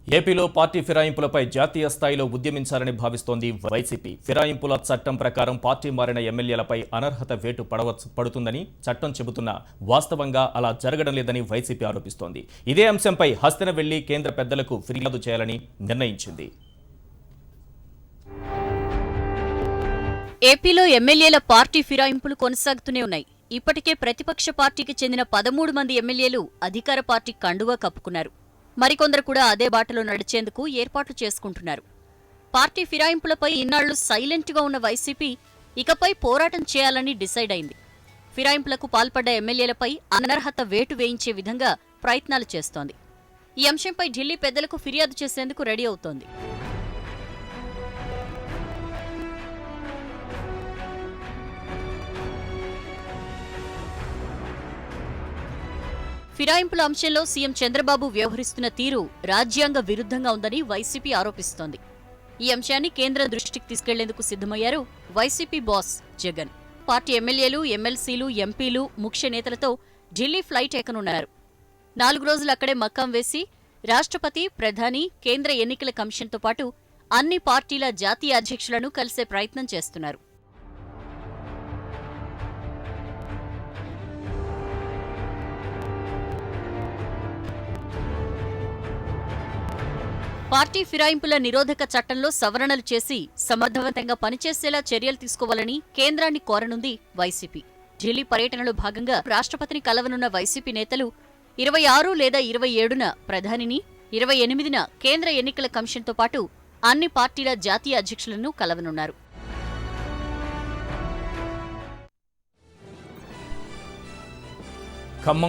ఏపీలో పార్టీ ఫిరాయింపులపై జాతీయ స్థాయిలో ఉద్యమించాలని భావిస్తోంది వైసీపీ. ఫిరాయింపుల చట్టం ప్రకారం పార్టీ మారిన ఎమ్మెల్యేలపై అనర్హత వేటు పడుతుందని చట్టం చెబుతున్నా వాస్తవంగా అలా జరగడం లేదని వైసీపీ ఆరోపిస్తోంది. ఇదే అంశంపై హస్తిన వెళ్లి కేంద్ర పెద్దలకు ఫిర్యాదు చేయాలని నిర్ణయించింది. ఏపీలో ఎమ్మెల్యేల పార్టీ ఫిరాయింపులు కొనసాగుతూనే ఉన్నాయి. ఇప్పటికే ప్రతిపక్ష పార్టీకి చెందిన 13 మంది ఎమ్మెల్యేలు అధికార పార్టీ కండువా కప్పుకున్నారు. మరికొందరు కూడా అదే బాటలో నడిచేందుకు ఏర్పాట్లు చేసుకుంటున్నారు. పార్టీ ఫిరాయింపులపై ఇన్నాళ్లు సైలెంట్గా ఉన్న వైసీపీ ఇకపై పోరాటం చేయాలని డిసైడ్ అయింది. ఫిరాయింపులకు పాల్పడ్డ ఎమ్మెల్యేలపై అనర్హత వేటు వేయించే విధంగా ప్రయత్నాలు చేస్తోంది. ఈ అంశంపై ఢిల్లీ పెద్దలకు ఫిర్యాదు చేసేందుకు రెడీ అవుతోంది. ఫిరాయింపుల అంశంలో సీఎం చంద్రబాబు వ్యవహరిస్తున్న తీరు రాజ్యాంగ విరుద్ధంగా ఉందని వైసీపీ ఆరోపిస్తోంది. ఈ అంశాన్ని కేంద్రం దృష్టికి తీసుకెళ్లేందుకు సిద్ధమయ్యారు వైసీపీ బాస్ జగన్. పార్టీ ఎమ్మెల్యేలు, ఎమ్మెల్సీలు, ఎంపీలు, ముఖ్య నేతలతో ఢిల్లీ ఫ్లైట్ ఎక్కనున్నారు. 4 రోజులు అక్కడే మకాం వేసి రాష్ట్రపతి, ప్రధాని, కేంద్ర ఎన్నికల కమిషన్తో పాటు అన్ని పార్టీల జాతీయ అధ్యక్షులను కలిసే ప్రయత్నం చేస్తున్నారు. పార్టీ ఫిరాయింపుల నిరోధక చట్టంలో సవరణలు చేసి సమర్థవంతంగా పనిచేసేలా చర్యలు తీసుకోవాలని కేంద్రాన్ని కోరనుంది వైసీపీ. ఢిల్లీ పర్యటనలో భాగంగా రాష్ట్రపతిని కలవనున్న వైసీపీ నేతలు 26 లేదా 27న ప్రధానిని, 28న కేంద్ర ఎన్నికల కమిషన్తో పాటు అన్ని పార్టీల జాతీయ అధ్యక్షులను కలవనున్నారు.